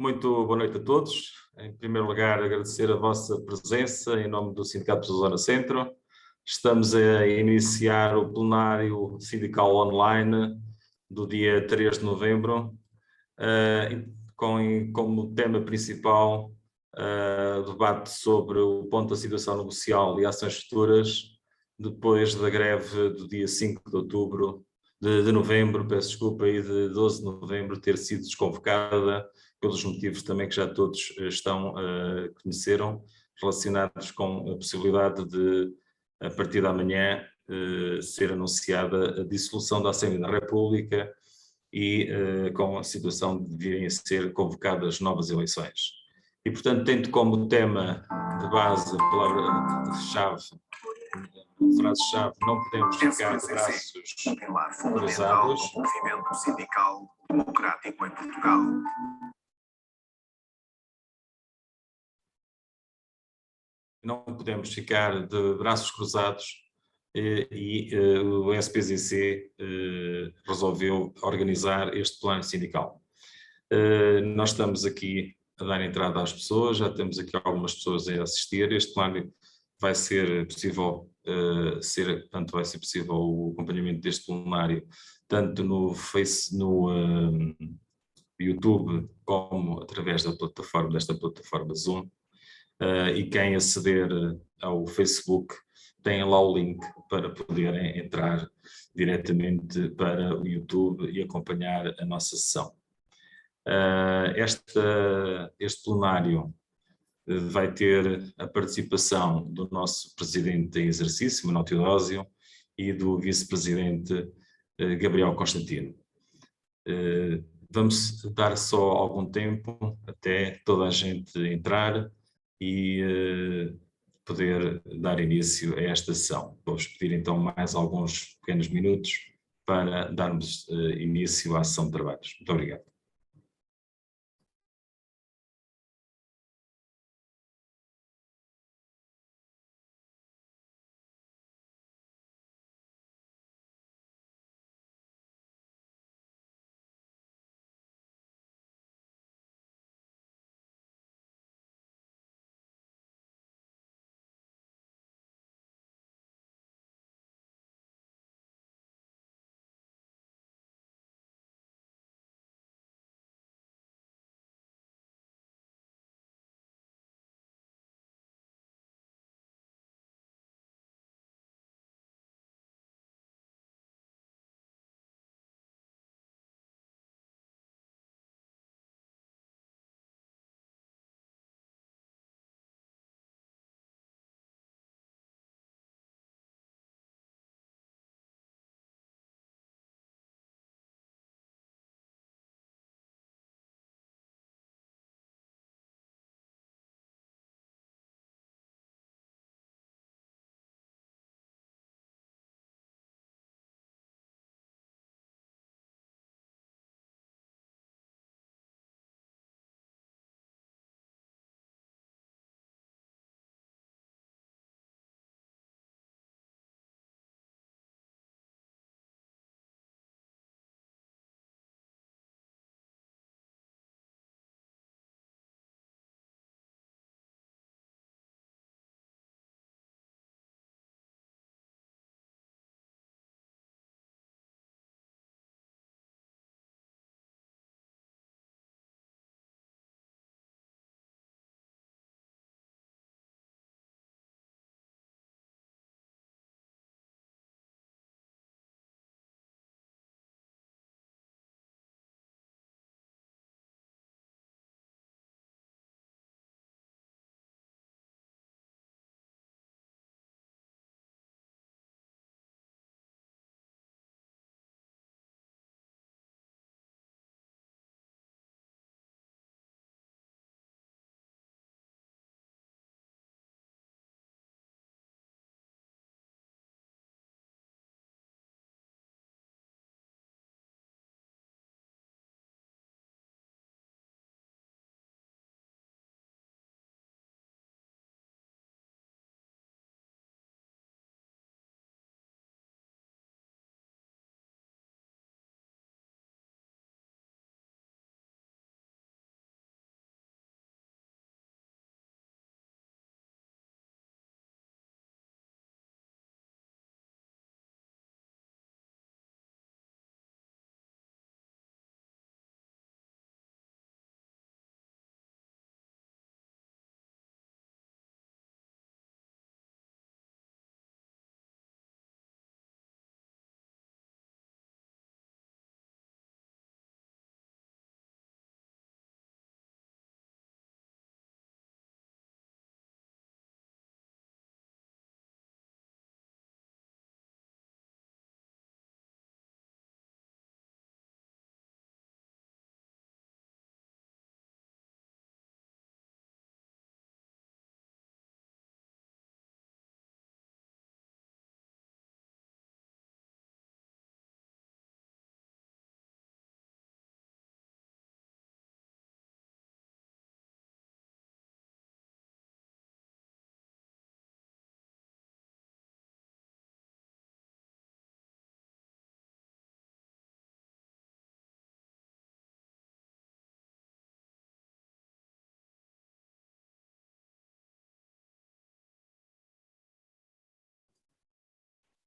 Muito boa noite a todos. Em primeiro lugar, agradecer a vossa presença em nome do Sindicato da Zona Centro. Estamos a iniciar o plenário sindical online do dia 3 de novembro, com como tema principal o debate sobre o ponto da situação negocial e ações futuras, depois da greve do dia 5 de outubro, de novembro, peço desculpa, e de 12 de novembro ter sido desconvocada, pelos motivos também que já todos conheceram, relacionados com a possibilidade de, a partir da manhã, ser anunciada a dissolução da Assembleia da República e com a situação de virem a ser convocadas novas eleições. E, portanto, tendo como tema de base a palavra-chave, frase-chave, não podemos ficar de braços cruzados. O movimento sindical democrático em Portugal. Não podemos ficar de braços cruzados e o SPZC resolveu organizar este plano sindical. Nós estamos aqui a dar entrada às pessoas, já temos aqui algumas pessoas a assistir. Este plano vai ser possível portanto, vai ser possível o acompanhamento deste plenário tanto no YouTube como através desta plataforma Zoom. E quem aceder ao Facebook tem lá o link para poderem entrar diretamente para o YouTube e acompanhar a nossa sessão. Este plenário vai ter a participação do nosso presidente em exercício, Manuel Teodósio, e do vice-presidente Gabriel Constantino. Vamos dar só algum tempo até toda a gente entrar e poder dar início a esta sessão. Vou-vos pedir então mais alguns pequenos minutos para darmos início à sessão de trabalhos. Muito obrigado.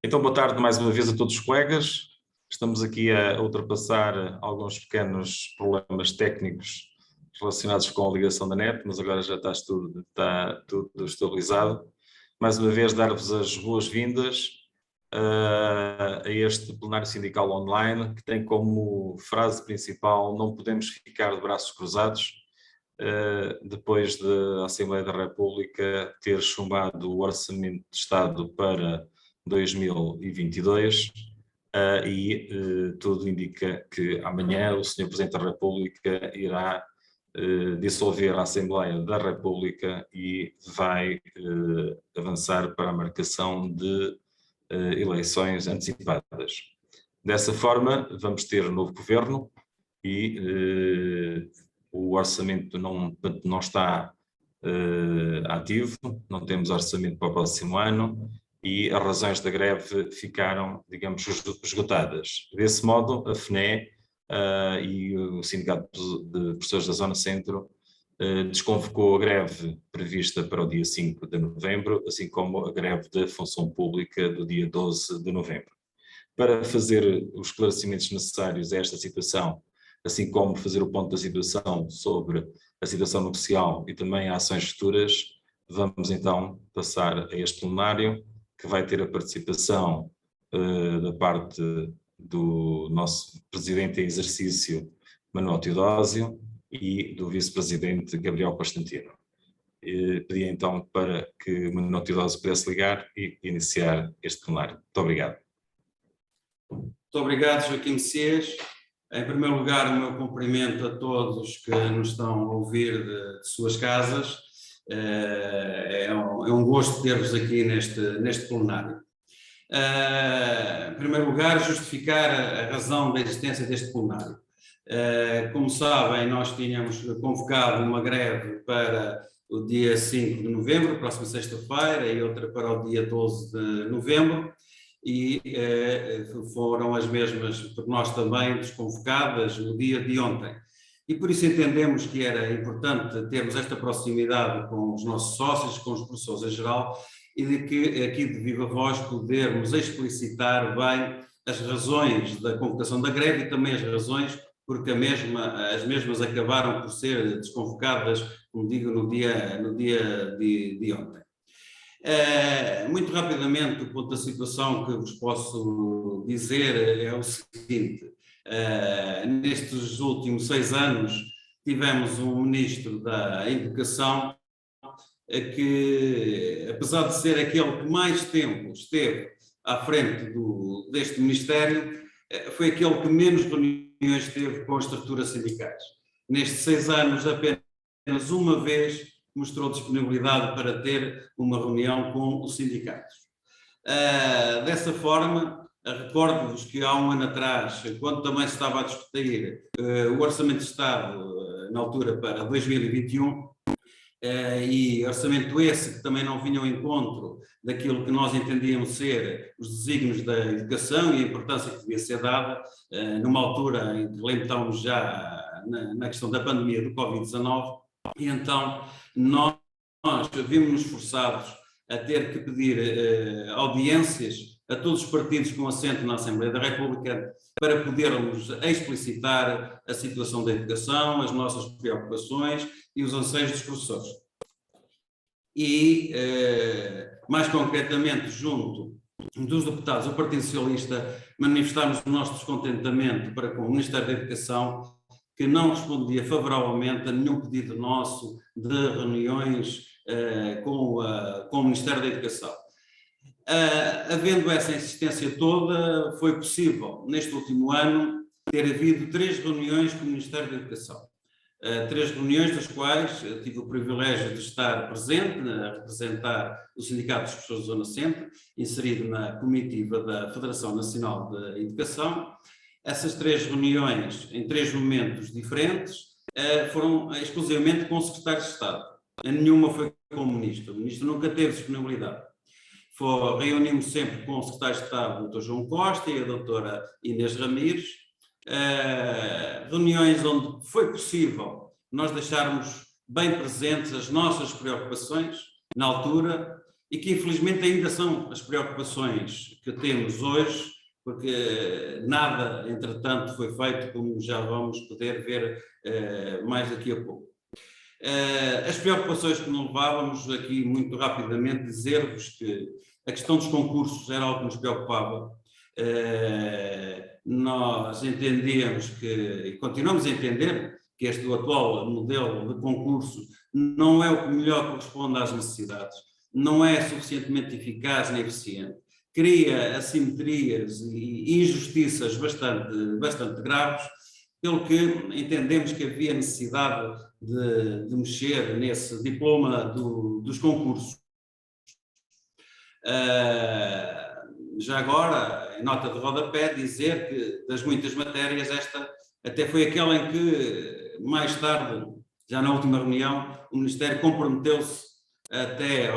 Então, boa tarde mais uma vez a todos os colegas. Estamos aqui a ultrapassar alguns pequenos problemas técnicos relacionados com a ligação da net, mas agora já está tudo estabilizado. Mais uma vez, dar-vos as boas-vindas a este plenário sindical online, que tem como frase principal: não podemos ficar de braços cruzados, depois da Assembleia da República ter chumbado o Orçamento de Estado para 2022 e tudo indica que amanhã o Sr. Presidente da República irá dissolver a Assembleia da República e vai avançar para a marcação de eleições antecipadas. Dessa forma, vamos ter um novo governo e o orçamento não está ativo, não temos orçamento para o próximo ano e as razões da greve ficaram, digamos, esgotadas. Desse modo, a FNE e o Sindicato de Professores da Zona Centro desconvocou a greve prevista para o dia 5 de novembro, assim como a greve da função pública do dia 12 de novembro. Para fazer os esclarecimentos necessários a esta situação, assim como fazer o ponto da situação sobre a situação negocial e também ações futuras, vamos então passar a este plenário, que vai ter a participação da parte do nosso presidente em exercício, Manuel Teodósio, e do vice-presidente Gabriel Constantino. Pedi então para que Manuel Teodósio pudesse ligar e iniciar este plenário. Muito obrigado. Muito obrigado, Joaquim Messias. Em primeiro lugar, o meu cumprimento a todos que nos estão a ouvir de suas casas. É um gosto ter-vos aqui neste plenário. Em primeiro lugar, justificar a razão da existência deste plenário. Como sabem, nós tínhamos convocado uma greve para o dia 5 de novembro, próxima sexta-feira, e outra para o dia 12 de novembro, e foram as mesmas por nós também desconvocadas no dia de ontem. E por isso entendemos que era importante termos esta proximidade com os nossos sócios, com os professores em geral, e de que aqui de viva voz podermos explicitar bem as razões da convocação da greve e também as razões porque as mesmas acabaram por ser desconvocadas, como digo, no dia de ontem. Muito rapidamente, o ponto da situação que vos posso dizer é o seguinte: nestes últimos 6 anos tivemos um ministro da Educação que, apesar de ser aquele que mais tempo esteve à frente deste Ministério, foi aquele que menos reuniões teve com as estruturas sindicais. Nestes 6 anos, apenas uma vez mostrou disponibilidade para ter uma reunião com os sindicatos. Dessa forma, recordo-vos que há um ano atrás, quando também se estava a discutir o Orçamento de Estado, na altura para 2021, e orçamento esse que também não vinha ao encontro daquilo que nós entendíamos ser os desígnios da educação e a importância que devia ser dada, numa altura em que estamos já na questão da pandemia do Covid-19, e então nós vimos-nos forçados a ter que pedir audiências a todos os partidos com assento na Assembleia da República para podermos explicitar a situação da educação, as nossas preocupações e os anseios dos professores. E, mais concretamente, junto dos deputados do Partido Socialista, manifestámos o nosso descontentamento para com o Ministério da Educação, que não respondia favoravelmente a nenhum pedido nosso de reuniões com o Ministério da Educação. Havendo essa insistência toda, foi possível, neste último ano, ter havido 3 reuniões com o Ministério da Educação. 3 reuniões das quais tive o privilégio de estar presente, a representar o Sindicato dos Professores da Zona Centro, inserido na comitiva da Federação Nacional de Educação. Essas 3 reuniões, em 3 momentos diferentes, foram exclusivamente com o Secretário de Estado. Nenhuma foi com o Ministro. O Ministro nunca teve disponibilidade. Reunimos sempre com o Secretário de Estado, o Dr. João Costa e a doutora Inês Ramires, reuniões onde foi possível nós deixarmos bem presentes as nossas preocupações na altura e que infelizmente ainda são as preocupações que temos hoje, porque nada, entretanto, foi feito, como já vamos poder ver mais daqui a pouco. As preocupações que nos levávamos aqui, muito rapidamente, dizer-vos que a questão dos concursos era algo que nos preocupava. Nós entendíamos que, e continuamos a entender, que este atual modelo de concurso não é o que melhor corresponde às necessidades, não é suficientemente eficaz nem eficiente, cria assimetrias e injustiças bastante graves, pelo que entendemos que havia necessidade de mexer nesse diploma dos concursos. Já agora, em nota de rodapé, dizer que das muitas matérias, esta até foi aquela em que, mais tarde, já na última reunião, o Ministério comprometeu-se até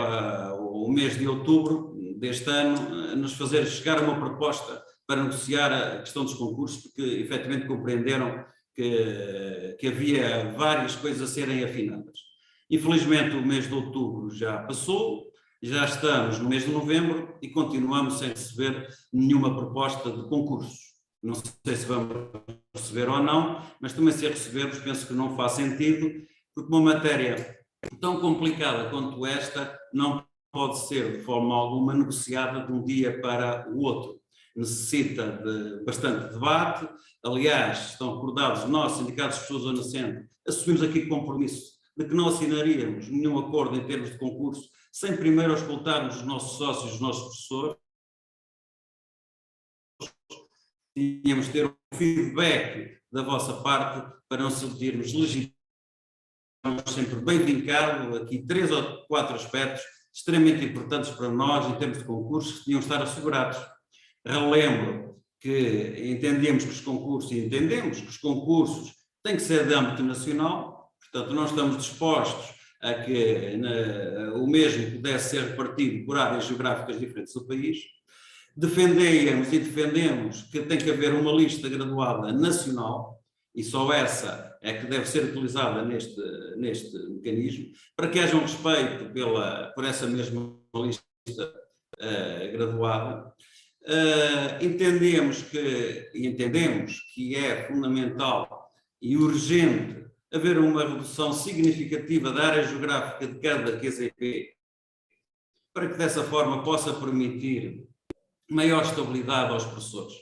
o mês de outubro deste ano a nos fazer chegar uma proposta para negociar a questão dos concursos, porque efetivamente compreenderam que havia várias coisas a serem afinadas. Infelizmente o mês de outubro já passou, já estamos no mês de novembro e continuamos sem receber nenhuma proposta de concursos. Não sei se vamos receber ou não, mas também se a recebermos penso que não faz sentido, porque uma matéria tão complicada quanto esta não pode ser de forma alguma negociada de um dia para o outro. Necessita de bastante debate. Aliás, estão acordados nós, sindicatos de pessoas Zona Centro, assumimos aqui compromisso de que não assinaríamos nenhum acordo em termos de concurso sem primeiro auscultarmos os nossos sócios, os nossos professores. Tínhamos de ter um feedback da vossa parte para não sentirmos legítimos. Sempre bem vincado aqui 3 ou 4 aspectos extremamente importantes para nós em termos de concursos que deviam estar assegurados. Relembro que entendemos que os concursos têm que ser de âmbito nacional, portanto não estamos dispostos a que o mesmo pudesse ser repartido por áreas geográficas diferentes do país. Defendemos e defendemos que tem que haver uma lista graduada nacional, e só essa é que deve ser utilizada neste mecanismo, para que haja um respeito por essa mesma lista graduada. Entendemos que é fundamental e urgente haver uma redução significativa da área geográfica de cada QCP, para que dessa forma possa permitir maior estabilidade aos professores,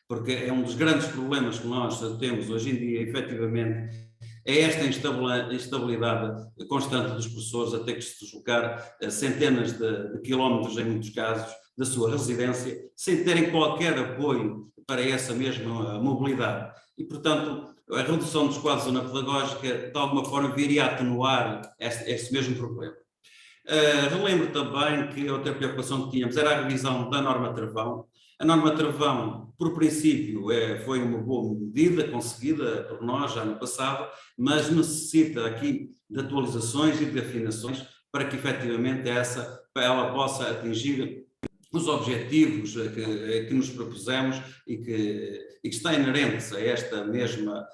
porque é um dos grandes problemas que nós temos hoje em dia, efetivamente, é esta instabilidade constante dos professores a ter que se deslocar centenas de quilómetros, em muitos casos, da sua residência, sem terem qualquer apoio para essa mesma mobilidade. E, portanto, a redução dos quadros de zona pedagógica, de alguma forma, viria a atenuar este mesmo problema. Relembro também que a outra preocupação que tínhamos era a revisão da norma travão. A norma travão, por princípio, foi uma boa medida conseguida por nós já no passado, mas necessita aqui de atualizações e de afinações para que efetivamente ela possa atingir os objetivos que nos propusemos e que está inerente a esta mesma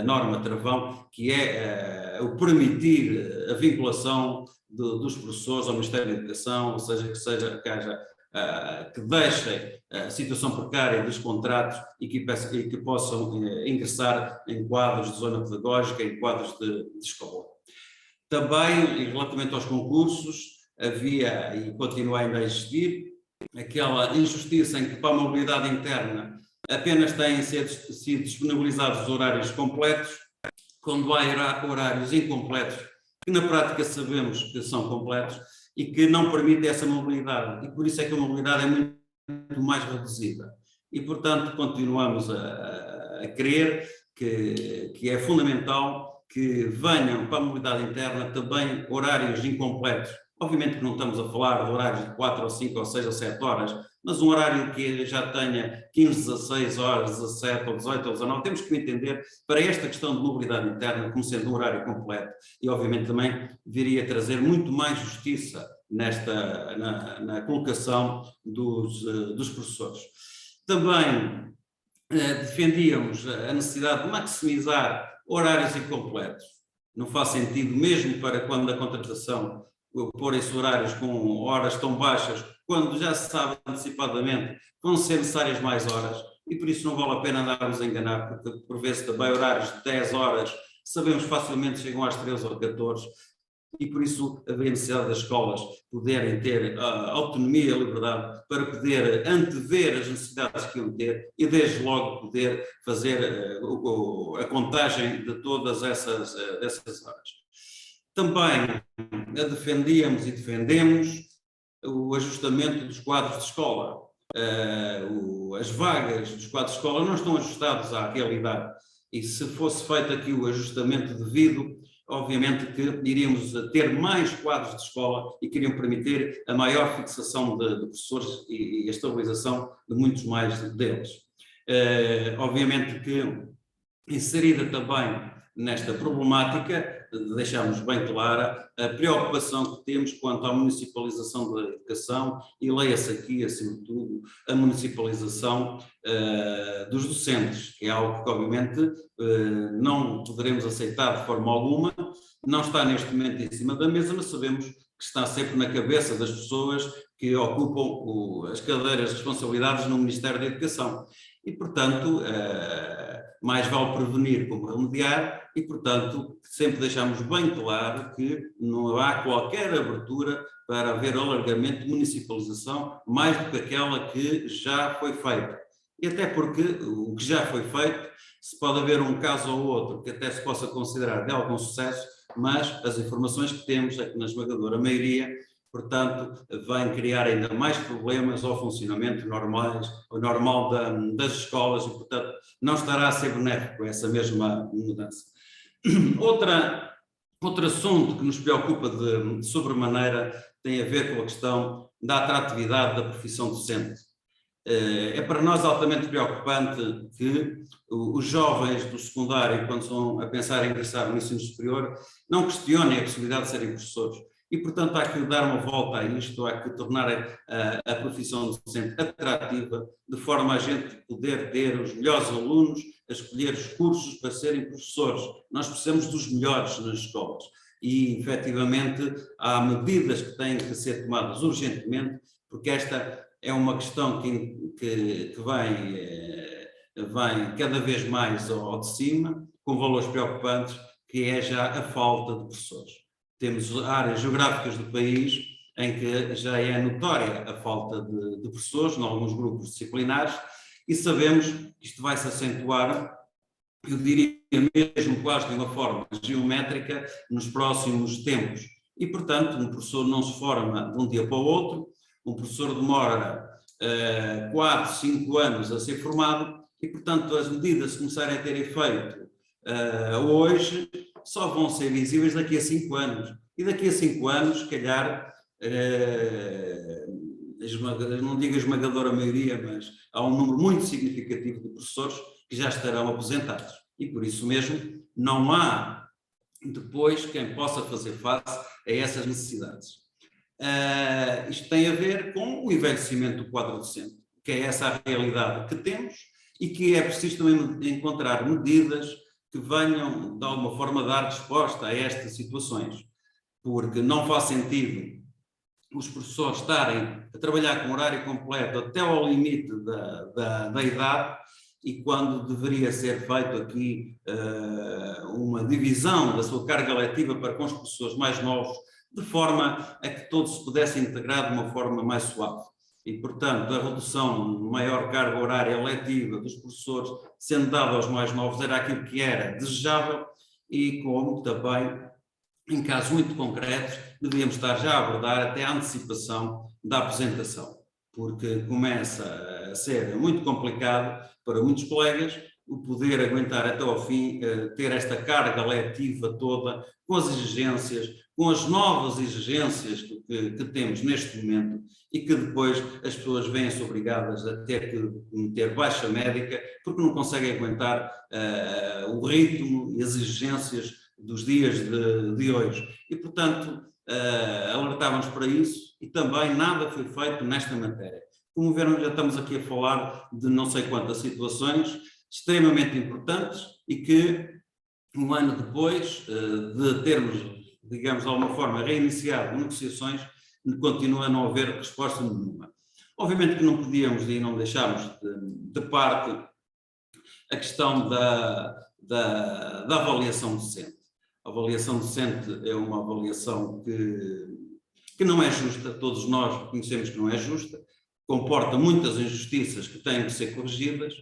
norma travão, que é o permitir a vinculação dos professores ao Ministério da Educação, ou seja, que deixem a situação precária dos contratos e que possam ingressar em quadros de zona pedagógica, em quadros de escola. Também, relativamente aos concursos, havia e continua ainda a existir aquela injustiça em que para a mobilidade interna apenas têm sido disponibilizados os horários completos, quando há horários incompletos, que na prática sabemos que são completos e que não permitem essa mobilidade, e por isso é que a mobilidade é muito mais reduzida. E, portanto, continuamos a crer que é fundamental que venham para a mobilidade interna também horários incompletos. Obviamente que não estamos a falar de horários de 4 ou 5 ou 6 ou 7 horas, mas um horário que já tenha 15, 16 horas, 17 ou 18 ou 19, temos que entender para esta questão de mobilidade interna como sendo um horário completo e obviamente também viria a trazer muito mais justiça na colocação dos professores. Também defendíamos a necessidade de maximizar horários incompletos. Não faz sentido, mesmo para quando a contratação porem-se horários com horas tão baixas, quando já se sabe antecipadamente que vão ser necessárias mais horas, e por isso não vale a pena andarmos a enganar, porque por vezes também horários de 10 horas, sabemos facilmente chegam às 13 ou 14, e por isso haveria necessidade das escolas poderem ter autonomia e liberdade para poder antever as necessidades que iam ter e desde logo poder fazer a contagem de todas essas horas. Também defendíamos e defendemos o ajustamento dos quadros de escola. As vagas dos quadros de escola não estão ajustados à realidade e se fosse feito aqui o ajustamento devido, obviamente que iríamos ter mais quadros de escola e queriam permitir a maior fixação de professores e a estabilização de muitos mais deles. Obviamente que inserida também nesta problemática, deixamos bem clara a preocupação que temos quanto à municipalização da educação e leia-se aqui, acima de tudo, a municipalização dos docentes, que é algo que obviamente não poderemos aceitar de forma alguma, não está neste momento em cima da mesa, mas sabemos que está sempre na cabeça das pessoas que ocupam as cadeiras de responsabilidades no Ministério da Educação. E, portanto, mais vale prevenir como remediar e, portanto, sempre deixamos bem claro que não há qualquer abertura para haver alargamento de municipalização mais do que aquela que já foi feita. E até porque o que já foi feito, se pode haver um caso ou outro que até se possa considerar de algum sucesso, mas as informações que temos é que na esmagadora maioria, portanto, vem criar ainda mais problemas ao funcionamento normal das escolas e, portanto, não estará a ser benéfico essa mesma mudança. Outro assunto que nos preocupa de sobremaneira tem a ver com a questão da atratividade da profissão docente. É para nós altamente preocupante que os jovens do secundário, quando estão a pensar em ingressar no ensino superior, não questionem a possibilidade de serem professores. E, portanto, há que dar uma volta a isto, há que tornar a profissão docente atrativa, de forma a gente poder ter os melhores alunos, a escolher os cursos para serem professores. Nós precisamos dos melhores nas escolas. E, efetivamente, há medidas que têm que ser tomadas urgentemente, porque esta é uma questão que vem cada vez mais ao de cima, com valores preocupantes, que é já a falta de professores. Temos áreas geográficas do país em que já é notória a falta de professores, em alguns grupos disciplinares, e sabemos que isto vai se acentuar, eu diria mesmo quase de uma forma geométrica, nos próximos tempos. E, portanto, um professor não se forma de um dia para o outro, um professor demora 4, 5 anos a ser formado e, portanto, as medidas começarem a ter efeito hoje só vão ser visíveis daqui a 5 anos. E daqui a 5 anos, se calhar, não digo a esmagadora maioria, mas há um número muito significativo de professores que já estarão aposentados. E por isso mesmo não há depois quem possa fazer face a essas necessidades. Isto tem a ver com o envelhecimento do quadro docente, que é essa a realidade que temos e que é preciso também encontrar medidas que venham, de alguma forma, dar resposta a estas situações, porque não faz sentido os professores estarem a trabalhar com horário completo até ao limite da idade e quando deveria ser feito aqui uma divisão da sua carga letiva para com os professores mais novos, de forma a que todos se pudessem integrar de uma forma mais suave. E, portanto, a redução de maior carga horária letiva dos professores sendo dada aos mais novos era aquilo que era desejável e como também, em casos muito concretos, devíamos estar já a abordar até a antecipação da aposentação, porque começa a ser muito complicado para muitos colegas o poder aguentar até ao fim, ter esta carga letiva toda, com as exigências, com as novas exigências que temos neste momento e que depois as pessoas veem-se obrigadas a ter que meter baixa médica porque não conseguem aguentar o ritmo e as exigências dos dias de hoje. E, portanto, alertávamos para isso e também nada foi feito nesta matéria. Como viram, já estamos aqui a falar de não sei quantas situações extremamente importantes e que um ano depois de termos digamos de alguma forma, reiniciado negociações, continua a não haver resposta nenhuma. Obviamente que não podíamos e não deixámos de parte a questão da avaliação docente. A avaliação docente é uma avaliação que não é justa, todos nós reconhecemos que não é justa, comporta muitas injustiças que têm que ser corrigidas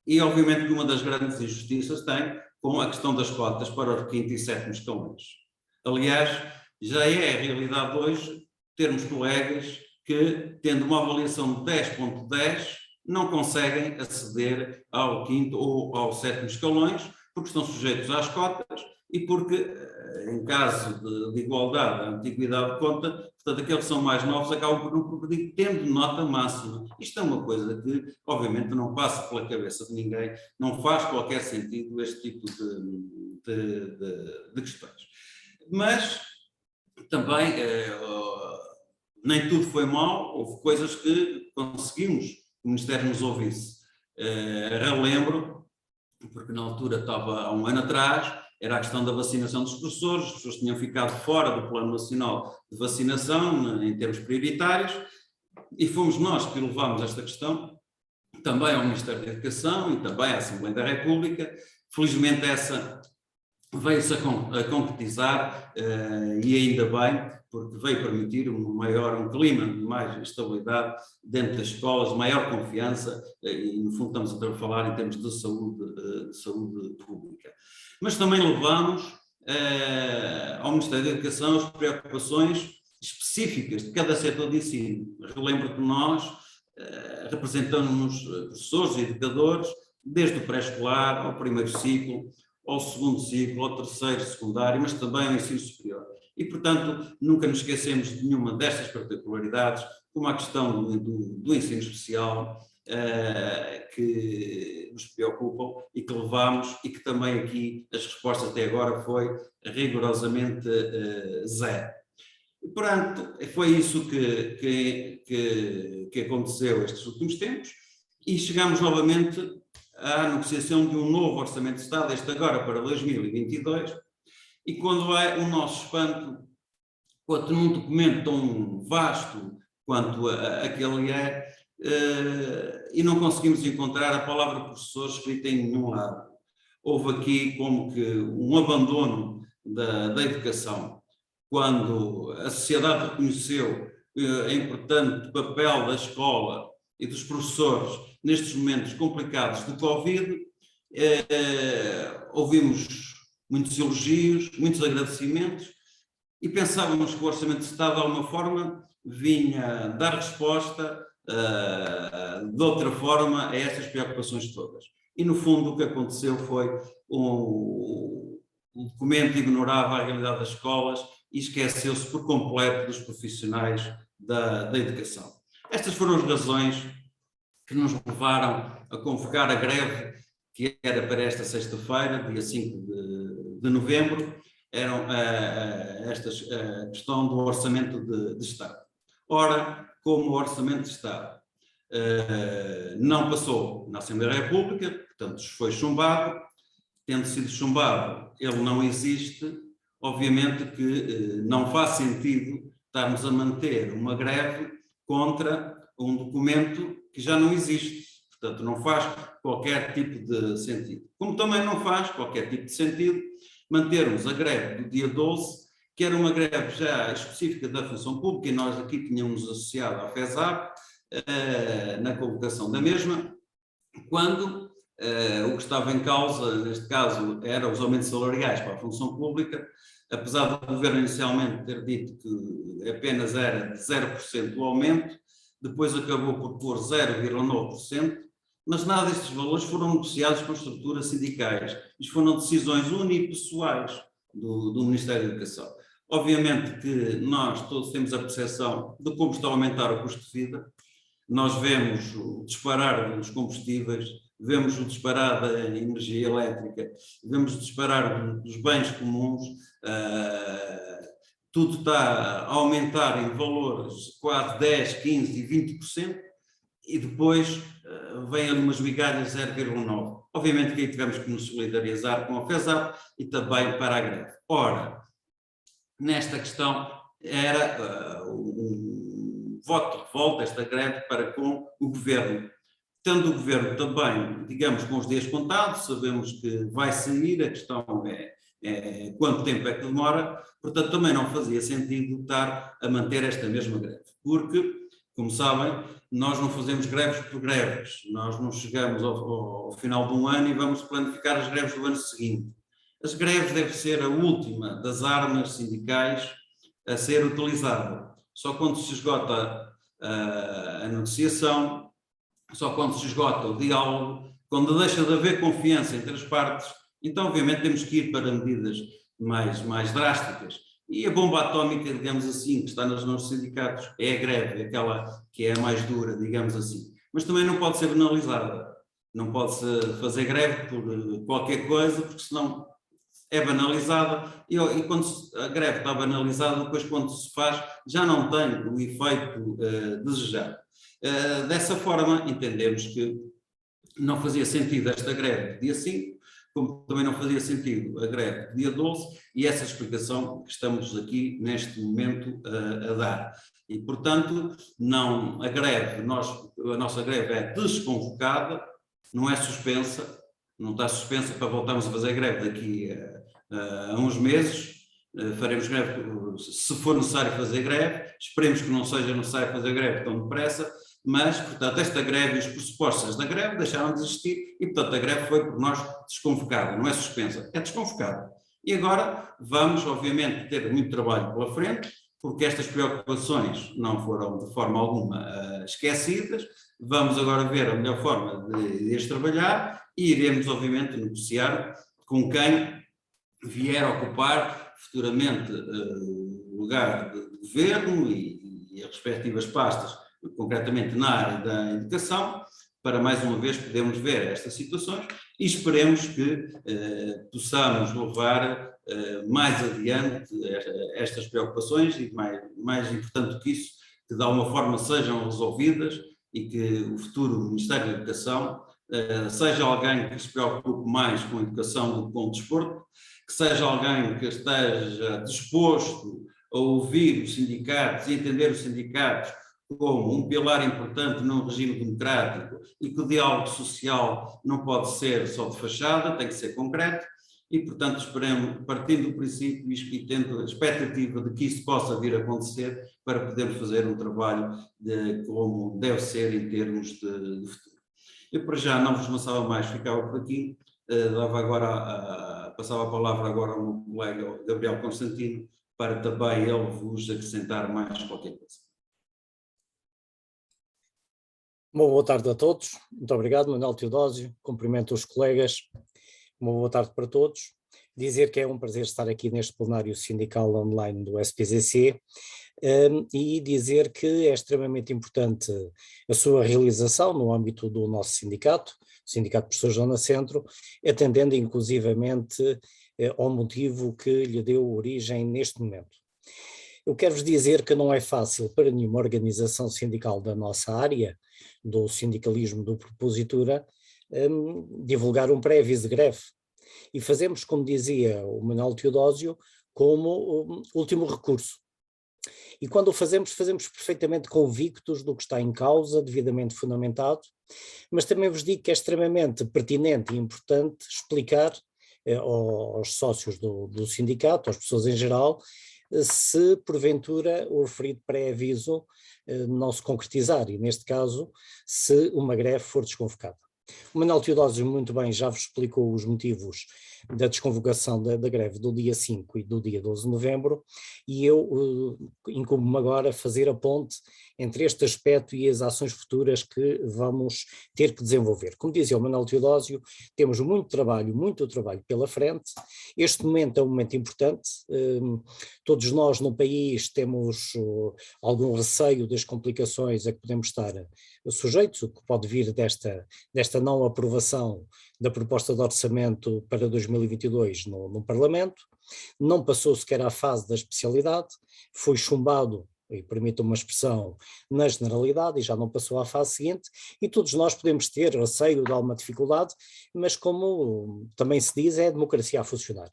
e, obviamente, que uma das grandes injustiças tem com a questão das cotas para os quinto e sétimo escalões. Aliás, já é a realidade hoje termos colegas que, tendo uma avaliação de 10.10, não conseguem aceder ao quinto ou ao sétimo escalões, porque estão sujeitos às cotas e porque, em caso de igualdade, a antiguidade conta, portanto, aqueles que são mais novos acabam por não progredir, tendo nota máxima. Isto é uma coisa que, obviamente, não passa pela cabeça de ninguém, não faz qualquer sentido este tipo de questões. Mas, também, nem tudo foi mau, houve coisas que conseguimos que o Ministério nos ouvisse. Relembro, porque na altura estava há um ano atrás, era a questão da vacinação dos professores, as pessoas tinham ficado fora do Plano Nacional de Vacinação, em termos prioritários, e fomos nós que levámos esta questão, também ao Ministério da Educação e também à Assembleia da República. Felizmente essa veio-se a concretizar, e ainda bem, porque veio permitir um clima de mais estabilidade dentro das escolas, maior confiança, e no fundo estamos a falar em termos de saúde pública. Mas também levamos ao Ministério da Educação as preocupações específicas de cada setor de ensino. Relembro que nós representamos professores e educadores, desde o pré-escolar ao primeiro ciclo, ao segundo ciclo, ao terceiro secundário, mas também ao ensino superior. E, portanto, nunca nos esquecemos de nenhuma destas particularidades, como a questão do ensino especial, que nos preocupam e que levamos, e que também aqui as respostas até agora foi rigorosamente zero. E, portanto, foi isso que aconteceu estes últimos tempos e chegamos novamente à negociação de um novo Orçamento de Estado, este agora para 2022, e quando é o nosso espanto, quanto num documento tão vasto quanto aquele e não conseguimos encontrar a palavra professor escrita em nenhum lado. Houve aqui como que um abandono da educação, quando a sociedade reconheceu o importante papel da escola e dos professores nestes momentos complicados de Covid. Ouvimos muitos elogios, muitos agradecimentos e pensávamos que o Orçamento de Estado, de alguma forma, vinha dar resposta de outra forma a estas preocupações todas. E, no fundo, o que aconteceu foi o documento ignorava a realidade das escolas e esqueceu-se por completo dos profissionais da educação. Estas foram as razões que nos levaram a convocar a greve que era para esta sexta-feira, dia 5 de novembro, era a questão do Orçamento de Estado. Ora, como o Orçamento de Estado não passou na Assembleia da República, portanto foi chumbado, tendo sido chumbado, ele não existe, obviamente que não faz sentido estarmos a manter uma greve contra um documento que já não existe. Portanto, não faz qualquer tipo de sentido. Como também não faz qualquer tipo de sentido mantermos a greve do dia 12, que era uma greve já específica da função pública, e nós aqui tínhamos associado à FESAP na convocação da mesma, quando o que estava em causa, neste caso, eram os aumentos salariais para a função pública, apesar do governo inicialmente ter dito que apenas era de 0% o aumento, depois acabou por pôr 0,9%, mas nada destes valores foram negociados com as estruturas sindicais. Isto foram decisões unipessoais do Ministério da Educação. Obviamente que nós todos temos a percepção de como está a aumentar o custo de vida. Nós vemos o disparar dos combustíveis, vemos o disparar da energia elétrica, vemos o disparar dos bens comuns, tudo está a aumentar em valores quase 10, 15 e 20%, e depois vem ali umas migalhas 0,9%. Obviamente que aí tivemos que nos solidarizar com a FESAP e também para a greve. Ora, nesta questão era um voto de revolta, esta greve, para com o governo. Tendo o governo também, digamos, com os dias contados, sabemos que vai sair, a questão é quanto tempo é que demora, portanto também não fazia sentido estar a manter esta mesma greve, porque, como sabem, nós não fazemos greves por greves, nós não chegamos ao final de um ano e vamos planificar as greves do ano seguinte. As greves devem ser a última das armas sindicais a ser utilizada. Só quando se esgota a negociação, só quando se esgota o diálogo, quando deixa de haver confiança entre as partes, então obviamente temos que ir para medidas mais drásticas. E a bomba atómica, digamos assim, que está nos nossos sindicatos, é a greve, é aquela que é a mais dura, digamos assim. Mas também não pode ser banalizada. Não pode-se fazer greve por qualquer coisa, porque senão é banalizada, e quando a greve está banalizada, depois quando se faz, já não tem o efeito desejado. Dessa forma, entendemos que não fazia sentido esta greve dia 5, como também não fazia sentido a greve dia 12, e essa explicação que estamos aqui neste momento a dar. E, portanto, não, a nossa greve é desconvocada, não é suspensa, não está suspensa para voltarmos a fazer greve daqui a uns meses. Faremos greve se for necessário fazer greve, esperemos que não seja necessário fazer greve tão depressa, mas, portanto, esta greve e os pressupostos da greve deixaram de existir e, portanto, a greve foi por nós desconvocada, não é suspensa, é desconvocada. E agora vamos, obviamente, ter muito trabalho pela frente, porque estas preocupações não foram de forma alguma esquecidas. Vamos agora ver a melhor forma de as trabalhar e iremos, obviamente, negociar com quem vier ocupar futuramente o lugar de governo e as respectivas pastas, concretamente na área da educação, para mais uma vez podermos ver estas situações e esperemos que possamos levar mais adiante estas preocupações e, mais importante do que isso, que de alguma forma sejam resolvidas e que o futuro Ministério da Educação seja alguém que se preocupe mais com a educação do que com o desporto, que seja alguém que esteja disposto a ouvir os sindicatos e entender os sindicatos como um pilar importante num regime democrático e que o diálogo social não pode ser só de fachada, tem que ser concreto e, portanto, esperemos, partindo do princípio e tendo a expectativa de que isso possa vir a acontecer para podermos fazer um trabalho como deve ser em termos de futuro. Eu, para já, não vos amassava mais, ficava por aqui, passava a palavra agora ao meu colega Gabriel Constantino para também ele vos acrescentar mais qualquer coisa. Uma boa tarde a todos, muito obrigado, Manuel Teodósio, cumprimento os colegas, uma boa tarde para todos. Dizer que é um prazer estar aqui neste plenário sindical online do SPZC e dizer que é extremamente importante a sua realização no âmbito do nosso sindicato, o Sindicato de Professores Zona Centro, atendendo inclusivamente ao motivo que lhe deu origem neste momento. Eu quero-vos dizer que não é fácil para nenhuma organização sindical da nossa área, do sindicalismo do Propositura, divulgar um pré-aviso de greve. E fazemos, como dizia o Manuel Teodósio, como último recurso. E quando o fazemos, fazemos perfeitamente convictos do que está em causa, devidamente fundamentado, mas também vos digo que é extremamente pertinente e importante explicar aos sócios do sindicato, às pessoas em geral, se porventura o referido pré-aviso não se concretizar e, neste caso, se uma greve for desconvocada. O Manuel Teodósio muito bem já vos explicou os motivos da desconvocação da greve do dia 5 e do dia 12 de novembro e eu incumbo-me agora fazer a ponte entre este aspecto e as ações futuras que vamos ter que desenvolver. Como dizia o Manuel Teodósio, temos muito trabalho pela frente. Este momento é um momento importante, todos nós no país temos algum receio das complicações a que podemos estar sujeitos, o que pode vir desta não aprovação da proposta de orçamento para 2022 no Parlamento. Não passou sequer à fase da especialidade, foi chumbado, e permitam uma expressão, na generalidade, e já não passou à fase seguinte, e todos nós podemos ter receio de alguma dificuldade, mas como também se diz, é a democracia a funcionar.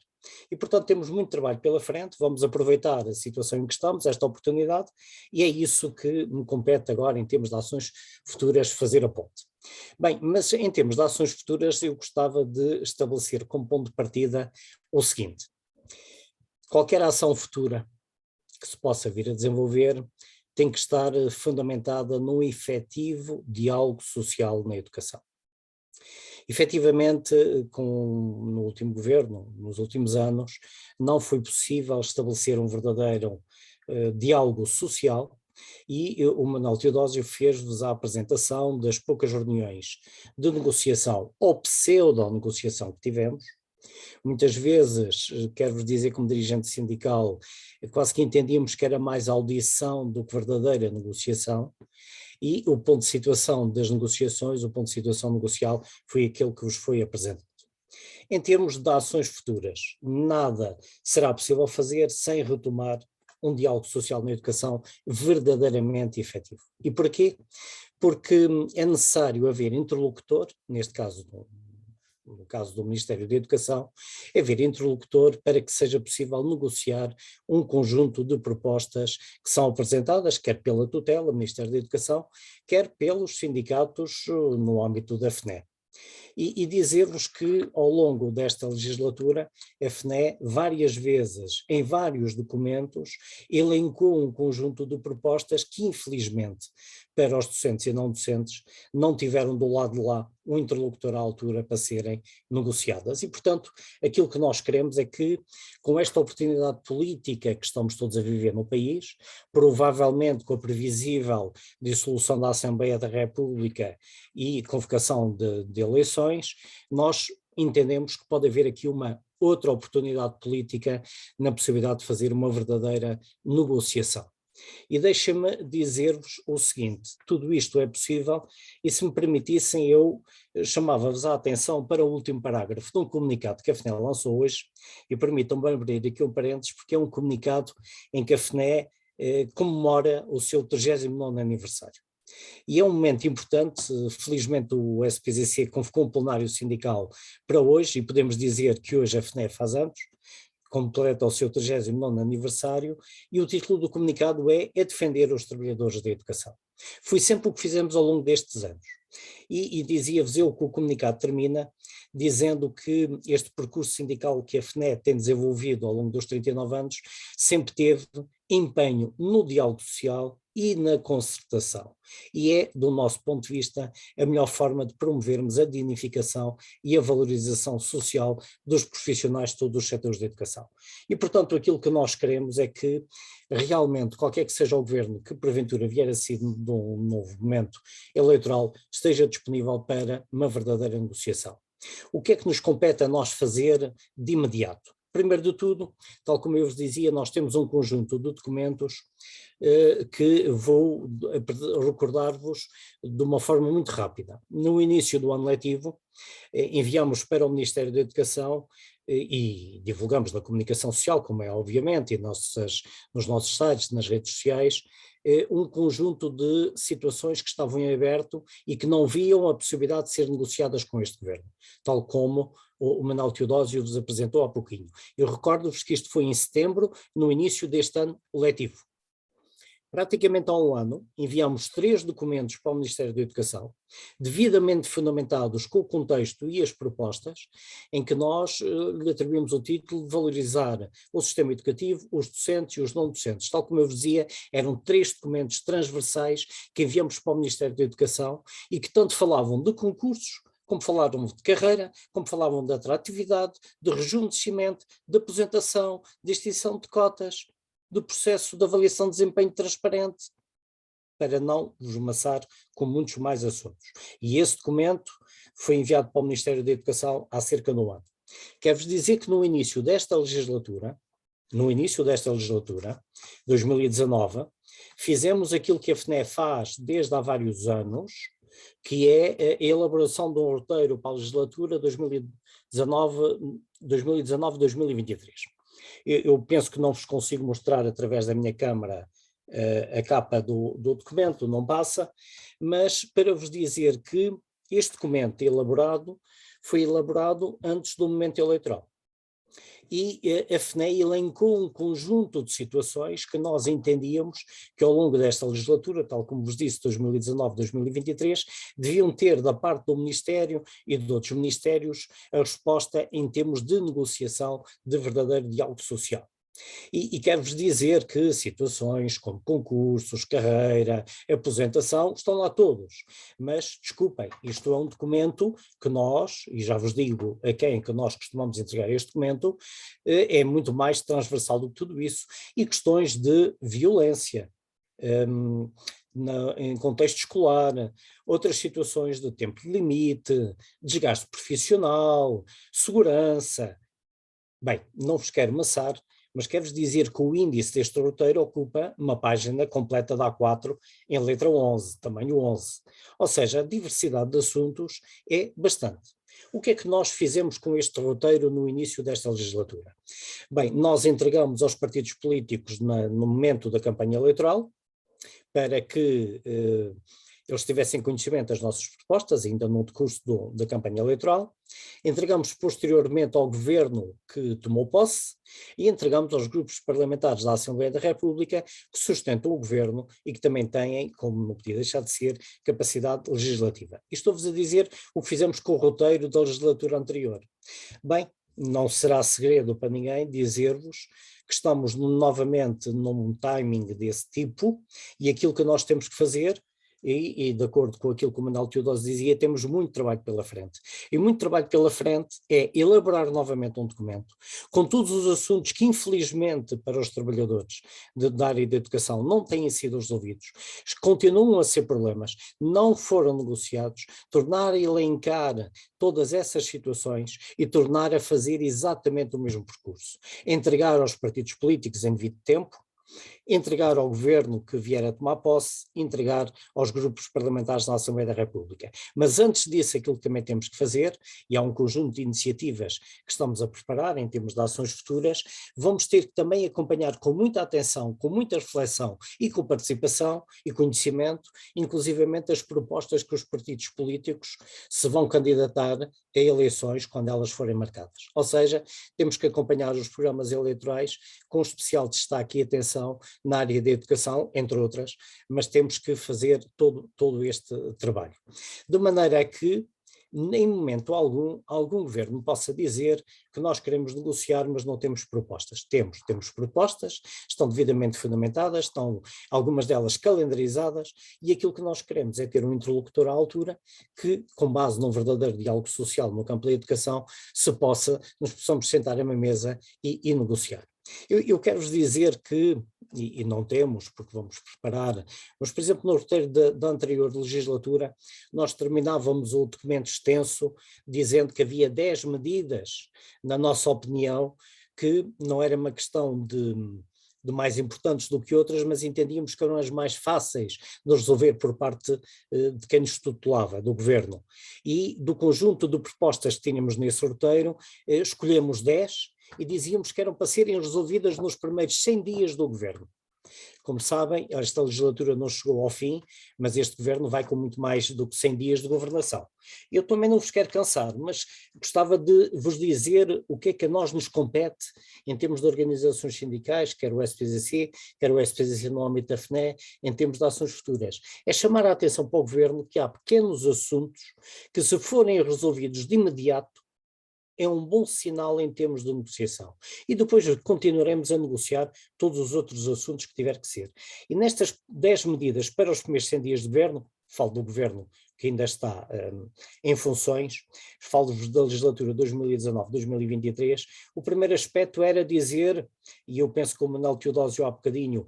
E, portanto, temos muito trabalho pela frente, vamos aproveitar a situação em que estamos, esta oportunidade, e é isso que me compete agora, em termos de ações futuras, fazer a ponte. Bem, mas em termos de ações futuras, eu gostava de estabelecer como ponto de partida o seguinte: qualquer ação futura que se possa vir a desenvolver tem que estar fundamentada num efetivo diálogo social na educação. Efetivamente, no último governo, nos últimos anos, não foi possível estabelecer um verdadeiro diálogo social, e o Manuel Teodósio fez-vos a apresentação das poucas reuniões de negociação ou pseudo-negociação que tivemos. Muitas vezes, quero-vos dizer como dirigente sindical, quase que entendíamos que era mais audição do que verdadeira negociação, e o ponto de situação das negociações, o ponto de situação negocial, foi aquele que vos foi apresentado. Em termos de ações futuras, nada será possível fazer sem retomar um diálogo social na educação verdadeiramente efetivo. E porquê? Porque é necessário haver interlocutor, neste caso, no caso do Ministério da Educação, é haver interlocutor para que seja possível negociar um conjunto de propostas que são apresentadas, quer pela tutela, Ministério da Educação, quer pelos sindicatos no âmbito da FNE. E dizer-vos que ao longo desta legislatura a FNE várias vezes, em vários documentos, elencou um conjunto de propostas que infelizmente para os docentes e não docentes não tiveram do lado de lá um interlocutor à altura para serem negociadas. E portanto aquilo que nós queremos é que com esta oportunidade política que estamos todos a viver no país, provavelmente com a previsível dissolução da Assembleia da República e convocação de eleições, nós entendemos que pode haver aqui uma outra oportunidade política na possibilidade de fazer uma verdadeira negociação. E deixem-me dizer-vos o seguinte: tudo isto é possível e, se me permitissem, eu chamava-vos a atenção para o último parágrafo de um comunicado que a FNE lançou hoje, e permitam-me abrir aqui um parênteses, porque é um comunicado em que a FNE comemora o seu 39º aniversário. E é um momento importante. Felizmente o SPZC convocou um plenário sindical para hoje e podemos dizer que hoje a FNE faz anos, completa o seu 39º aniversário, e o título do comunicado é defender os trabalhadores da educação. Foi sempre o que fizemos ao longo destes anos. E dizia-vos eu que o comunicado termina dizendo que este percurso sindical que a FNE tem desenvolvido ao longo dos 39 anos sempre teve empenho no diálogo social e na concertação. E é, do nosso ponto de vista, a melhor forma de promovermos a dignificação e a valorização social dos profissionais de todos os setores da educação. E, portanto, aquilo que nós queremos é que, realmente, qualquer que seja o governo que porventura vier a ser de um novo momento eleitoral, esteja disponível para uma verdadeira negociação. O que é que nos compete a nós fazer de imediato? Primeiro de tudo, tal como eu vos dizia, nós temos um conjunto de documentos que vou recordar-vos de uma forma muito rápida. No início do ano letivo, enviamos para o Ministério da Educação e divulgamos na comunicação social, como é obviamente, e nos nossos sites, nas redes sociais, um conjunto de situações que estavam em aberto e que não viam a possibilidade de ser negociadas com este governo, tal como o Manuel Teodósio vos apresentou há pouquinho. Eu recordo-vos que isto foi em setembro, no início deste ano letivo. Praticamente há um ano, enviamos 3 documentos para o Ministério da Educação, devidamente fundamentados com o contexto e as propostas, em que nós lhe atribuímos o título de valorizar o sistema educativo, os docentes e os não docentes. Tal como eu vos dizia, eram 3 documentos transversais que enviamos para o Ministério da Educação e que tanto falavam de concursos, como falavam de carreira, como falavam de atratividade, de rejuvenescimento, de aposentação, de extinção de cotas, do processo de avaliação de desempenho transparente, para não vos amassar com muitos mais assuntos. E esse documento foi enviado para o Ministério da Educação há cerca de um ano. Quero-vos dizer que no início desta legislatura, 2019, fizemos aquilo que a FNE faz desde há vários anos, que é a elaboração de um roteiro para a legislatura 2019-2023. Eu penso que não vos consigo mostrar através da minha câmara a capa do documento, não passa, mas para vos dizer que este documento foi elaborado antes do momento eleitoral. E a FNE elencou um conjunto de situações que nós entendíamos que ao longo desta legislatura, tal como vos disse, 2019-2023, deviam ter da parte do Ministério e de outros ministérios a resposta em termos de negociação de verdadeiro diálogo social. E quero-vos dizer que situações como concursos, carreira, aposentação, estão lá todos. Mas, desculpem, isto é um documento que nós, e já vos digo a quem que nós costumamos entregar este documento, é muito mais transversal do que tudo isso. E questões de violência, em contexto escolar, outras situações de tempo de limite, desgaste profissional, segurança. Bem, não vos quero amassar, mas quero-vos dizer que o índice deste roteiro ocupa uma página completa da A4 em letra 11, tamanho 11. Ou seja, a diversidade de assuntos é bastante. O que é que nós fizemos com este roteiro no início desta legislatura? Bem, nós entregamos aos partidos políticos no momento da campanha eleitoral, para que eles tivessem conhecimento das nossas propostas, ainda no decurso da campanha eleitoral, entregamos posteriormente ao Governo que tomou posse e entregamos aos grupos parlamentares da Assembleia da República que sustentam o Governo e que também têm, como não podia deixar de ser, capacidade legislativa. E estou-vos a dizer o que fizemos com o roteiro da legislatura anterior. Bem, não será segredo para ninguém dizer-vos que estamos novamente num timing desse tipo e aquilo que nós temos que fazer, e de acordo com aquilo que o Manuel Teodósio dizia, temos muito trabalho pela frente. E muito trabalho pela frente é elaborar novamente um documento com todos os assuntos que infelizmente para os trabalhadores da área da educação não têm sido resolvidos, continuam a ser problemas, não foram negociados, tornar a elencar todas essas situações e tornar a fazer exatamente o mesmo percurso. Entregar aos partidos políticos em devido tempo, entregar ao Governo que vier a tomar posse, entregar aos grupos parlamentares da Assembleia da República. Mas antes disso, aquilo que também temos que fazer, e há um conjunto de iniciativas que estamos a preparar em termos de ações futuras, vamos ter que também acompanhar com muita atenção, com muita reflexão e com participação e conhecimento, inclusivamente as propostas que os partidos políticos se vão candidatar a eleições quando elas forem marcadas. Ou seja, temos que acompanhar os programas eleitorais com especial destaque e atenção na área da educação, entre outras, mas temos que fazer todo este trabalho. De maneira que, em momento algum governo possa dizer que nós queremos negociar, mas não temos propostas. Temos propostas, estão devidamente fundamentadas, estão algumas delas calendarizadas, e aquilo que nós queremos é ter um interlocutor à altura que, com base num verdadeiro diálogo social no campo da educação, nos possamos sentar a uma mesa e negociar. Eu quero-vos dizer que, e não temos, porque vamos preparar, mas por exemplo no roteiro da anterior legislatura nós terminávamos o documento extenso dizendo que havia 10 medidas, na nossa opinião, que não era uma questão de mais importantes do que outras, mas entendíamos que eram as mais fáceis de resolver por parte de quem nos tutelava, do Governo. E do conjunto de propostas que tínhamos nesse roteiro, escolhemos 10 e dizíamos que eram para serem resolvidas nos primeiros 100 dias do Governo. Como sabem, esta legislatura não chegou ao fim, mas este governo vai com muito mais do que 100 dias de governação. Eu também não vos quero cansar, mas gostava de vos dizer o que é que a nós nos compete em termos de organizações sindicais, quer o SPCC, quer o SPCC no âmbito da FNE, em termos de ações futuras. É chamar a atenção para o governo que há pequenos assuntos que, se forem resolvidos de imediato, é um bom sinal em termos de negociação. E depois continuaremos a negociar todos os outros assuntos que tiver que ser. E nestas 10 medidas para os primeiros 100 dias de governo, falo do governo que ainda está em funções, falo-vos da legislatura 2019-2023, o primeiro aspecto era dizer, e eu penso que o Manuel Teodósio há bocadinho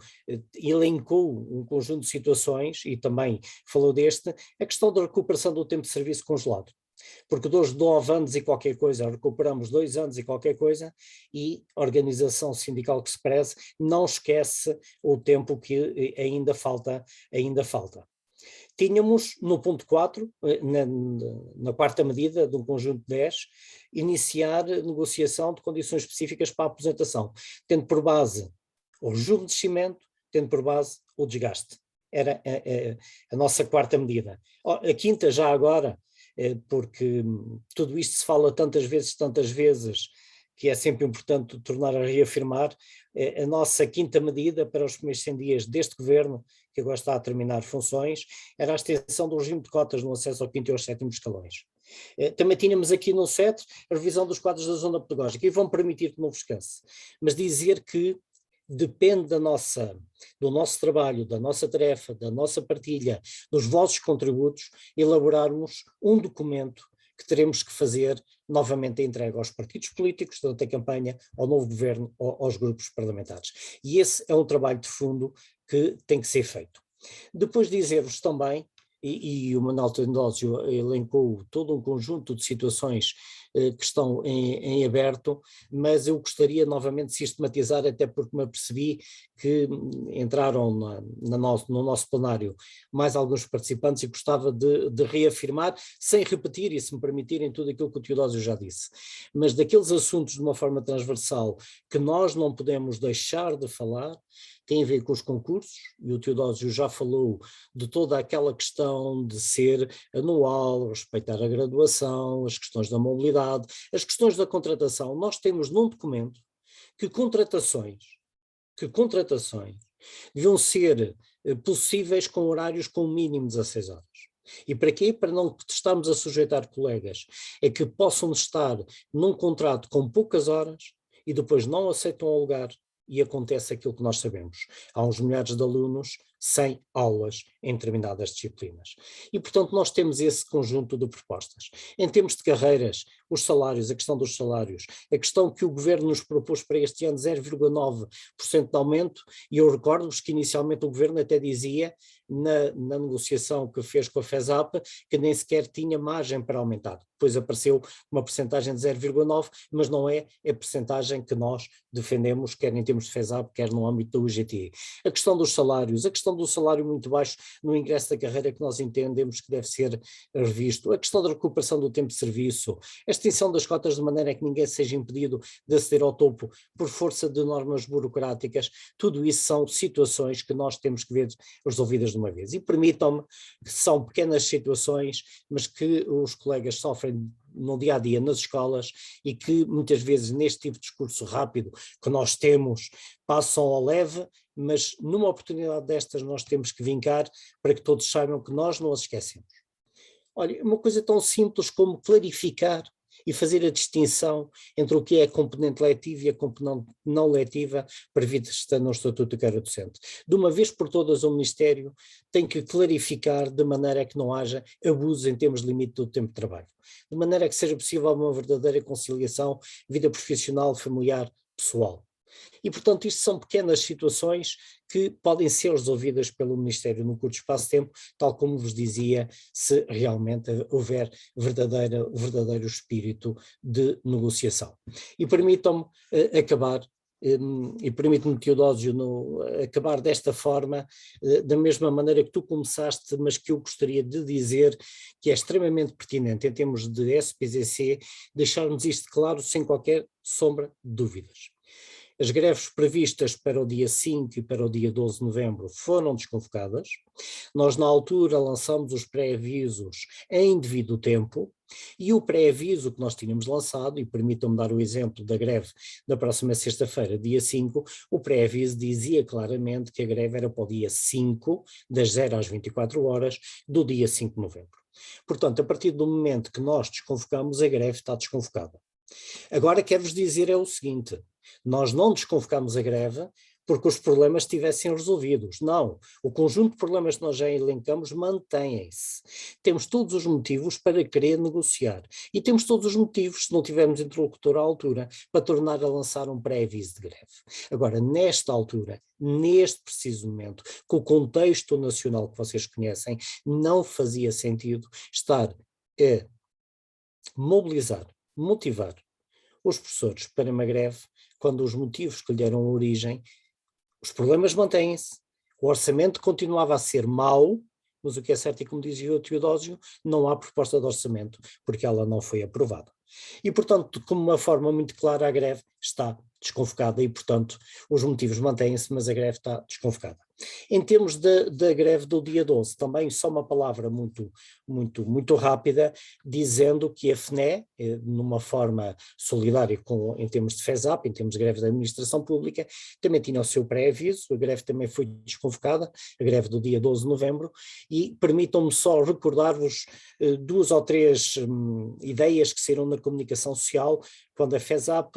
elencou um conjunto de situações, e também falou deste, a questão da recuperação do tempo de serviço congelado. Porque dos 9 anos e qualquer coisa, recuperamos 2 anos e qualquer coisa, e a organização sindical que se preze não esquece o tempo que ainda falta. Tínhamos no ponto 4, na quarta medida de um conjunto de 10, iniciar negociação de condições específicas para a aposentação, tendo por base o rejuvenescimento, tendo por base o desgaste. Era a nossa quarta medida. A quinta já agora, porque tudo isto se fala tantas vezes, que é sempre importante tornar a reafirmar, a nossa quinta medida para os primeiros 100 dias deste governo, que agora está a terminar funções, era a extensão do regime de cotas no acesso ao quinto e aos sétimos escalões. Também tínhamos aqui no SET a revisão dos quadros da zona pedagógica, e vão permitir que não vos canse, mas dizer que depende do nosso trabalho, da nossa tarefa, da nossa partilha, dos vossos contributos, elaborarmos um documento que teremos que fazer novamente a entrega aos partidos políticos durante a campanha, ao novo governo, aos grupos parlamentares. E esse é um trabalho de fundo que tem que ser feito. Depois dizer-vos também, e o Manuel Teodósio elencou todo um conjunto de situações que estão em aberto, mas eu gostaria novamente de sistematizar, até porque me apercebi que entraram no nosso plenário mais alguns participantes e gostava de reafirmar, sem repetir e se me permitirem tudo aquilo que o Teodósio já disse, mas daqueles assuntos de uma forma transversal que nós não podemos deixar de falar, tem a ver com os concursos, e o Teodósio já falou de toda aquela questão de ser anual, respeitar a graduação, as questões da mobilidade, as questões da contratação. Nós temos num documento que contratações deviam ser possíveis com horários com mínimo 16 horas. E para quê? Para não estarmos a sujeitar colegas a que possam estar num contrato com poucas horas e depois não aceitam o lugar. E acontece aquilo que nós sabemos. Há uns milhares de alunos sem aulas em determinadas disciplinas. E, portanto, nós temos esse conjunto de propostas. Em termos de carreiras, os salários, a questão dos salários, a questão que o Governo nos propôs para este ano, 0,9% de aumento, e eu recordo-vos que inicialmente o Governo até dizia, na negociação que fez com a FESAP, que nem sequer tinha margem para aumentar. Depois apareceu uma percentagem de 0,9%, mas não é a percentagem que nós defendemos, quer em termos de FESAP, quer no âmbito do UGT. A questão dos salários, a questão do salário muito baixo no ingresso da carreira, que nós entendemos que deve ser revisto, a questão da recuperação do tempo de serviço, a extinção das cotas de maneira que ninguém seja impedido de aceder ao topo por força de normas burocráticas, tudo isso são situações que nós temos que ver resolvidas de uma vez. E permitam-me que são pequenas situações, mas que os colegas sofrem no dia a dia nas escolas e que muitas vezes neste tipo de discurso rápido que nós temos passam ao leve, mas numa oportunidade destas nós temos que vincar para que todos saibam que nós não as esquecemos. Olha, uma coisa tão simples como clarificar e fazer a distinção entre o que é a componente letiva e a componente não letiva prevista no Estatuto de Carreira Docente. De uma vez por todas o Ministério tem que clarificar de maneira a que não haja abusos em termos de limite do tempo de trabalho, de maneira a que seja possível uma verdadeira conciliação vida profissional, familiar, pessoal. E, portanto, isto são pequenas situações que podem ser resolvidas pelo Ministério no curto espaço de tempo, tal como vos dizia, se realmente houver verdadeiro espírito de negociação. E permitam-me acabar, e permite-me, Teodósio, acabar desta forma, da mesma maneira que tu começaste, mas que eu gostaria de dizer que é extremamente pertinente, em termos de SPZC, deixarmos isto claro sem qualquer sombra de dúvidas. As greves previstas para o dia 5 e para o dia 12 de novembro foram desconvocadas. Nós, na altura, lançamos os pré-avisos em devido tempo, e o pré-aviso que nós tínhamos lançado, e permitam-me dar o exemplo da greve da próxima sexta-feira, dia 5, o pré-aviso dizia claramente que a greve era para o dia 5, das 0 às 24 horas, do dia 5 de novembro. Portanto, a partir do momento que nós desconvocamos, a greve está desconvocada. Agora quero-vos dizer é o seguinte: nós não desconvocamos a greve porque os problemas estivessem resolvidos. Não, o conjunto de problemas que nós já elencamos mantém-se. Temos todos os motivos para querer negociar e temos todos os motivos, se não tivermos interlocutor à altura, para tornar a lançar um pré-aviso de greve. Agora, nesta altura, neste preciso momento, com o contexto nacional que vocês conhecem, não fazia sentido estar a mobilizar, motivar os professores para uma greve quando os motivos que lhe deram origem, os problemas mantêm-se, o orçamento continuava a ser mau, mas o que é certo, e como dizia o Teodósio, não há proposta de orçamento, porque ela não foi aprovada. E, portanto, como uma forma muito clara, a greve está desconvocada e, portanto, os motivos mantêm-se, mas a greve está desconvocada. Em termos da greve do dia 12, também só uma palavra muito rápida, dizendo que a FNE, numa forma solidária em termos de FESAP, em termos de greve da administração pública, também tinha o seu pré-aviso, a greve também foi desconvocada, a greve do dia 12 de novembro, e permitam-me só recordar-vos 2 ou 3 ideias que saíram na comunicação social, quando a FESAP,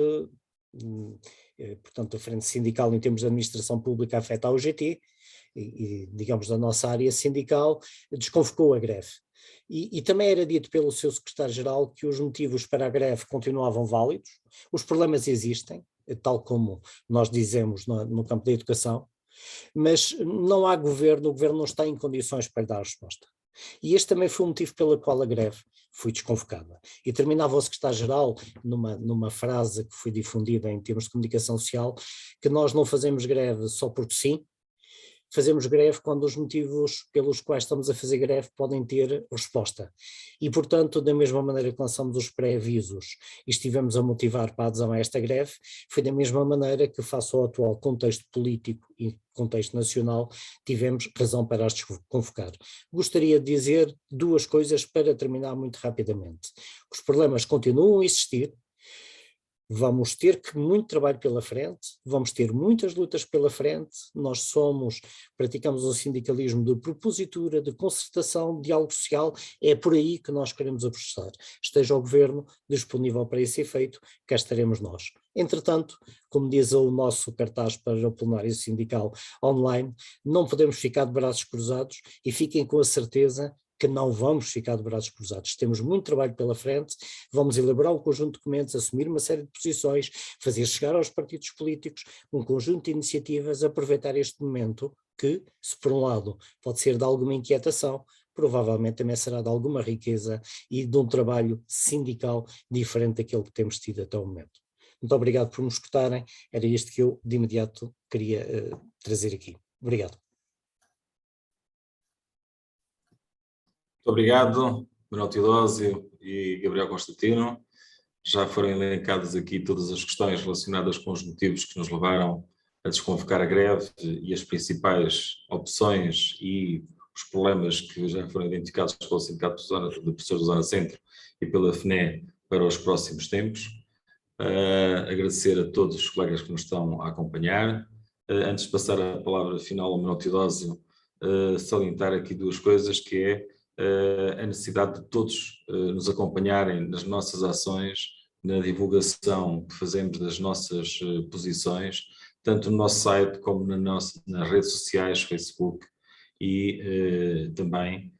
portanto a Frente Sindical em termos de administração pública afeta a UGT, e digamos da nossa área sindical, desconvocou a greve. E também era dito pelo seu secretário-geral que os motivos para a greve continuavam válidos, os problemas existem, tal como nós dizemos no campo da educação, mas não há governo, o governo não está em condições para dar resposta. E este também foi o motivo pelo qual a greve foi desconvocada. E terminava o secretário-geral numa frase que foi difundida em termos de comunicação social, que nós não fazemos greve só porque sim, fazemos greve quando os motivos pelos quais estamos a fazer greve podem ter resposta. E, portanto, da mesma maneira que lançamos os pré-avisos e estivemos a motivar para a adesão a esta greve, foi da mesma maneira que, face ao atual contexto político e contexto nacional, tivemos razão para as desconvocar. Gostaria de dizer 2 coisas para terminar muito rapidamente. Os problemas continuam a existir. Vamos ter muito trabalho pela frente, vamos ter muitas lutas pela frente, nós praticamos um sindicalismo de propositura, de concertação, de diálogo social, é por aí que nós queremos apostar. Esteja o governo disponível para esse efeito, cá estaremos nós. Entretanto, como diz o nosso cartaz para o plenário sindical online, não podemos ficar de braços cruzados e fiquem com a certeza que não vamos ficar de braços cruzados. Temos muito trabalho pela frente, vamos elaborar um conjunto de documentos, assumir uma série de posições, fazer chegar aos partidos políticos um conjunto de iniciativas, aproveitar este momento que, se por um lado pode ser de alguma inquietação, provavelmente também será de alguma riqueza e de um trabalho sindical diferente daquele que temos tido até o momento. Muito obrigado por me escutarem, era isto que eu de imediato queria trazer aqui. Obrigado. Muito obrigado, Manuel Teodósio e Gabriel Constantino. Já foram elencadas aqui todas as questões relacionadas com os motivos que nos levaram a desconvocar a greve e as principais opções e os problemas que já foram identificados pelo Sindicato de Professores da Zona Centro e pela FNE para os próximos tempos. Agradecer a todos os colegas que nos estão a acompanhar. Antes de passar a palavra final ao Manuel Teodósio, salientar aqui 2 coisas, que é a necessidade de todos nos acompanharem nas nossas ações, na divulgação que fazemos das nossas posições, tanto no nosso site como nas redes sociais, Facebook e também,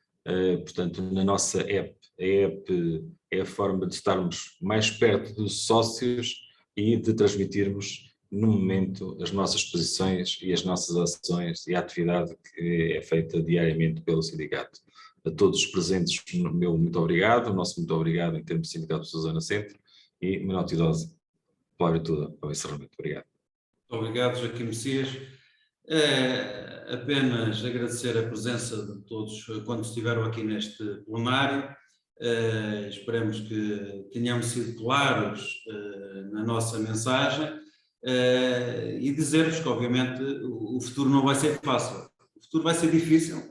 portanto, na nossa app. A app é a forma de estarmos mais perto dos sócios e de transmitirmos no momento as nossas posições e as nossas ações e a atividade que é feita diariamente pelo sindicato. A todos os presentes, meu muito obrigado, o nosso muito obrigado em termos de Sindicato da Zona Centro e Manuel Teodósio, palavra toda para o encerramento. Obrigado. Muito obrigado, Joaquim Messias. Apenas agradecer a presença de todos quando estiveram aqui neste plenário. Esperemos que tenhamos sido claros na nossa mensagem e dizer-vos que, obviamente, o futuro não vai ser fácil. O futuro vai ser difícil,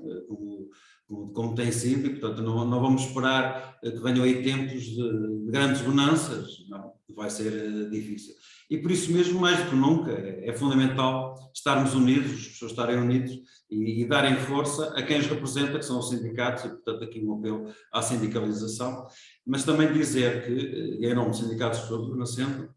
como tem sido, e, portanto, não vamos esperar que venham aí tempos de grandes bonanças, não, vai ser difícil. E por isso mesmo, mais do que nunca, é fundamental estarmos unidos, as pessoas estarem unidas e darem força a quem os representa, que são os sindicatos, e portanto aqui um apelo à sindicalização, mas também dizer que, em nome dos sindicatos de Zona Centro,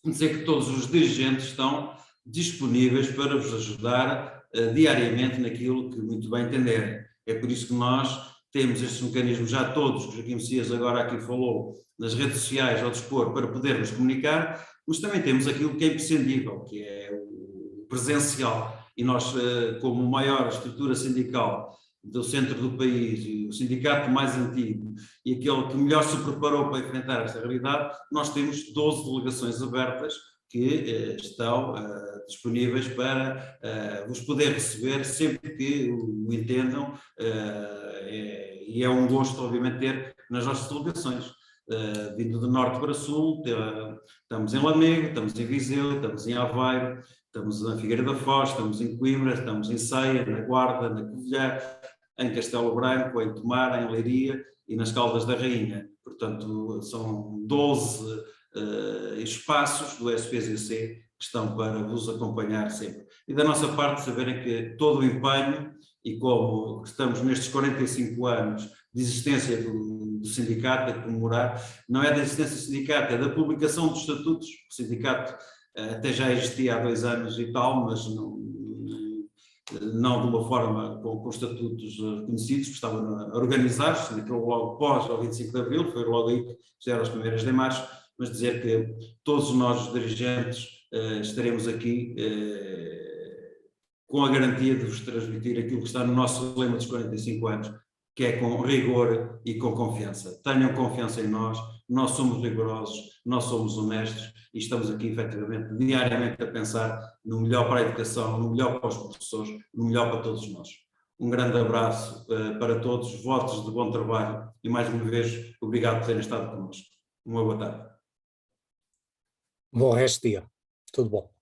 dizer que todos os dirigentes estão disponíveis para vos ajudar diariamente naquilo que muito bem entenderem. É por isso que nós temos estes mecanismos já todos, que o Joaquim Messias agora aqui falou, nas redes sociais ao dispor para podermos comunicar, mas também temos aquilo que é imprescindível, que é o presencial. E nós, como maior estrutura sindical do centro do país e o sindicato mais antigo e aquele que melhor se preparou para enfrentar esta realidade, nós temos 12 delegações abertas que estão disponíveis para vos poder receber sempre que o entendam, e é um gosto, obviamente, ter nas nossas delegações. Vindo de norte para sul, estamos em Lamego, estamos em Viseu, estamos em Aveiro, Estamos na Figueira da Foz, estamos em Coimbra, estamos em Ceia, na Guarda, na Covilhã, em Castelo Branco, em Tomar, em Leiria e nas Caldas da Rainha. Portanto, são 12 espaços do SPZC que estão para vos acompanhar sempre. E da nossa parte, saberem que todo o empenho, e como estamos nestes 45 anos de existência do sindicato, a comemorar, não é da existência do sindicato, é da publicação dos estatutos. O sindicato até já existia há 2 anos e tal, mas não de uma forma com estatutos reconhecidos, que estavam a organizar-se, logo pós ao 25 de Abril, foi logo aí que fizeram as primeiras demarches, mas dizer que todos nós, os dirigentes, estaremos aqui com a garantia de vos transmitir aquilo que está no nosso lema dos 45 anos, que é com rigor e com confiança. Tenham confiança em nós somos rigorosos, nós somos honestos e estamos aqui, efetivamente, diariamente a pensar no melhor para a educação, no melhor para os professores, no melhor para todos nós. Um grande abraço para todos, votos de bom trabalho e, mais uma vez, obrigado por terem estado connosco. Uma boa tarde. Bom resto de dia. Tudo bom.